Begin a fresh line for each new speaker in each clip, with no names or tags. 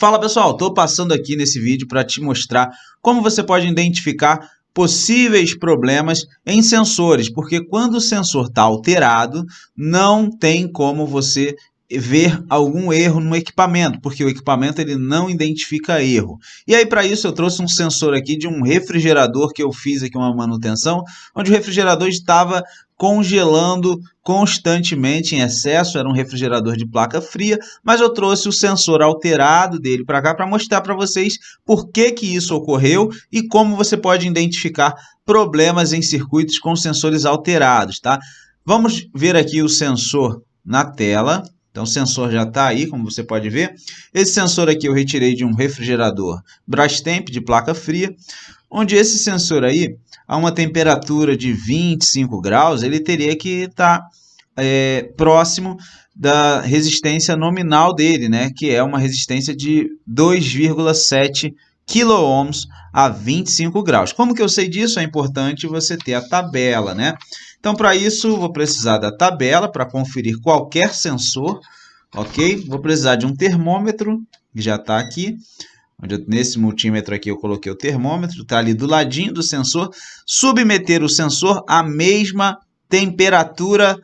Fala pessoal, estou passando aqui nesse vídeo para te mostrar como você pode identificar possíveis problemas em sensores, porque quando o sensor está alterado, não tem como você ver algum erro no equipamento, porque o equipamento ele não identifica erro. E aí para isso eu trouxe um sensor aqui de um refrigerador que eu fiz aqui uma manutenção, onde o refrigerador estava congelando constantemente em excesso, era um refrigerador de placa fria, mas eu trouxe o sensor alterado dele para cá para mostrar para vocês por que isso ocorreu e como você pode identificar problemas em circuitos com sensores alterados, tá? Vamos ver aqui o sensor na tela. Então o sensor já está aí, como você pode ver. Esse sensor aqui eu retirei de um refrigerador Brastemp de placa fria, onde esse sensor aí, a uma temperatura de 25 graus, ele teria que estar próximo da resistência nominal dele, né? Que é uma resistência de 2,7 kΩ a 25 graus. Como que eu sei disso? É importante você ter a tabela, né? Então, para isso, vou precisar da tabela para conferir qualquer sensor, ok? Vou precisar de um termômetro, que já está aqui. Nesse multímetro aqui eu coloquei o termômetro, está ali do ladinho do sensor. Submeter o sensor à mesma temperatura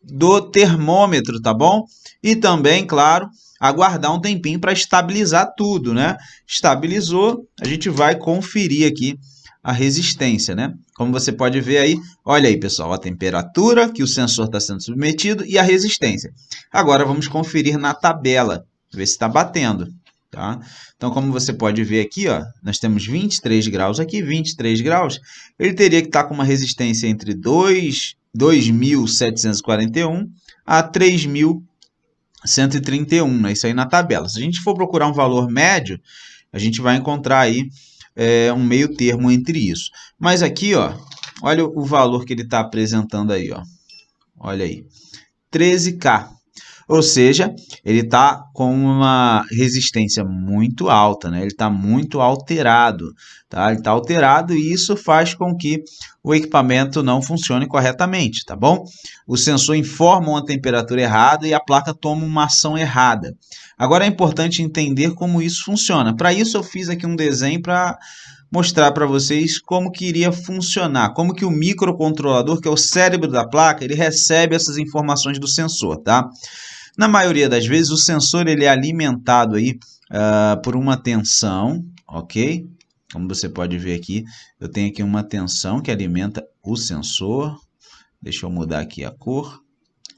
do termômetro, tá bom? E também, claro, aguardar um tempinho para estabilizar tudo, né? Estabilizou, a gente vai conferir aqui a resistência, né? Como você pode ver aí, olha aí, pessoal, a temperatura que o sensor está sendo submetido e a resistência. Agora vamos conferir na tabela, ver se está batendo, tá? Então, como você pode ver aqui, ó, nós temos 23 graus aqui, 23 graus, ele teria que estar com uma resistência entre 2.741 a 3.131, né? Isso aí na tabela. Se a gente for procurar um valor médio, a gente vai encontrar aí um meio termo entre isso. Mas aqui, ó, olha o valor que ele está apresentando aí, ó. Olha aí, 13K. Ou seja, ele está com uma resistência muito alta, né? Ele está muito alterado, tá? Ele está alterado e isso faz com que o equipamento não funcione corretamente, tá bom? O sensor informa uma temperatura errada e a placa toma uma ação errada. Agora é importante entender como isso funciona. Para isso eu fiz aqui um desenho para mostrar para vocês como que iria funcionar, como que o microcontrolador, que é o cérebro da placa, ele recebe essas informações do sensor, tá? Na maioria das vezes, o sensor ele é alimentado aí, por uma tensão, ok? Como você pode ver aqui, eu tenho aqui uma tensão que alimenta o sensor. Deixa eu mudar aqui a cor.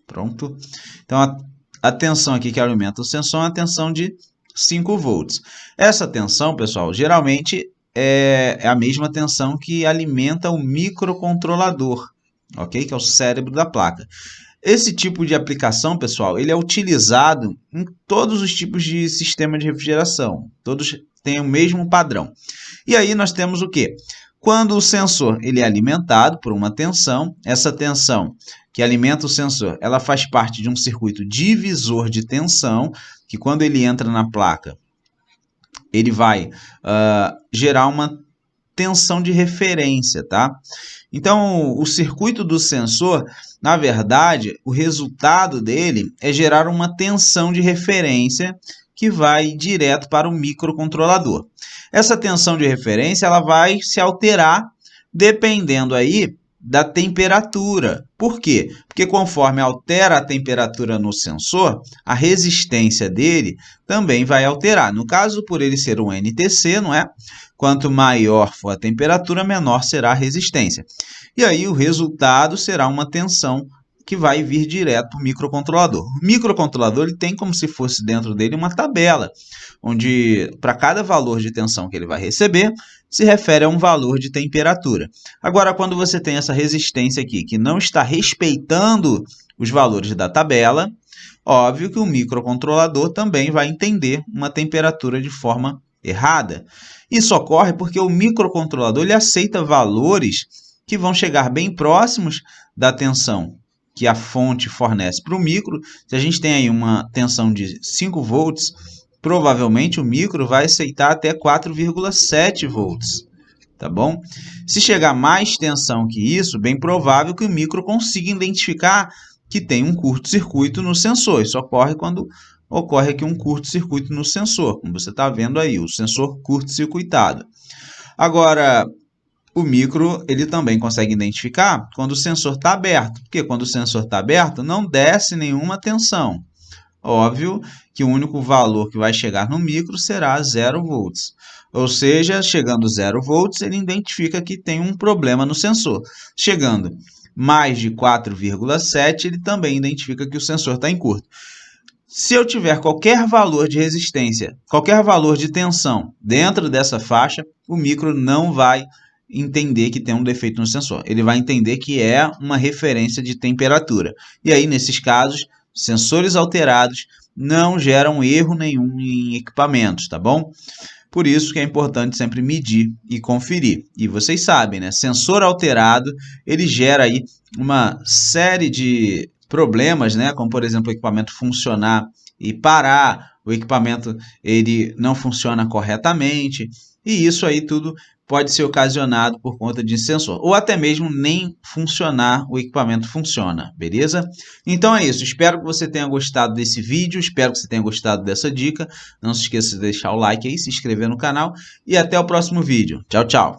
Pronto. Então, a tensão aqui que alimenta o sensor é uma tensão de 5 volts. Essa tensão, pessoal, geralmente é a mesma tensão que alimenta o microcontrolador, ok? Que é o cérebro da placa. Esse tipo de aplicação, pessoal, ele é utilizado em todos os tipos de sistema de refrigeração. Todos têm o mesmo padrão. E aí nós temos o quê? Quando o sensor ele é alimentado por uma tensão, essa tensão que alimenta o sensor, ela faz parte de um circuito divisor de tensão, que quando ele entra na placa, ele vai gerar uma tensão de referência, tá? Então, o circuito do sensor, na verdade, o resultado dele é gerar uma tensão de referência que vai direto para o microcontrolador. Essa tensão de referência ela vai se alterar dependendo aí da temperatura. Por quê? Porque conforme altera a temperatura no sensor, a resistência dele também vai alterar. No caso, por ele ser um NTC, não é? Quanto maior for a temperatura, menor será a resistência. E aí o resultado será uma tensão que vai vir direto para o microcontrolador. O microcontrolador ele tem como se fosse dentro dele uma tabela, onde para cada valor de tensão que ele vai receber, se refere a um valor de temperatura. Agora, quando você tem essa resistência aqui, que não está respeitando os valores da tabela, óbvio que o microcontrolador também vai entender uma temperatura de forma errada. Isso ocorre porque o microcontrolador ele aceita valores que vão chegar bem próximos da tensão que a fonte fornece para o micro. Se a gente tem aí uma tensão de 5 volts, provavelmente o micro vai aceitar até 4,7 volts, tá bom? Se chegar mais tensão que isso, bem provável que o micro consiga identificar que tem um curto-circuito no sensor. Isso ocorre quando ocorre aqui um curto-circuito no sensor, como você está vendo aí, o sensor curto-circuitado. Agora, o micro ele também consegue identificar quando o sensor está aberto, porque quando o sensor está aberto não desce nenhuma tensão. Óbvio que o único valor que vai chegar no micro será 0 volts. Ou seja, chegando 0 volts, ele identifica que tem um problema no sensor. Chegando mais de 4,7, ele também identifica que o sensor está em curto. Se eu tiver qualquer valor de resistência, qualquer valor de tensão dentro dessa faixa, o micro não vai entender que tem um defeito no sensor. Ele vai entender que é uma referência de temperatura. E aí, nesses casos, sensores alterados não geram erro nenhum em equipamentos, tá bom? Por isso que é importante sempre medir e conferir. E vocês sabem, né? Sensor alterado, ele gera aí uma série de problemas, né? Como, por exemplo, o equipamento funcionar e parar, o equipamento ele não funciona corretamente, e isso aí tudo pode ser ocasionado por conta de sensor, ou até mesmo nem funcionar, o equipamento funciona, beleza? Então é isso, espero que você tenha gostado desse vídeo, espero que você tenha gostado dessa dica, não se esqueça de deixar o like aí, se inscrever no canal, e até o próximo vídeo. Tchau, tchau!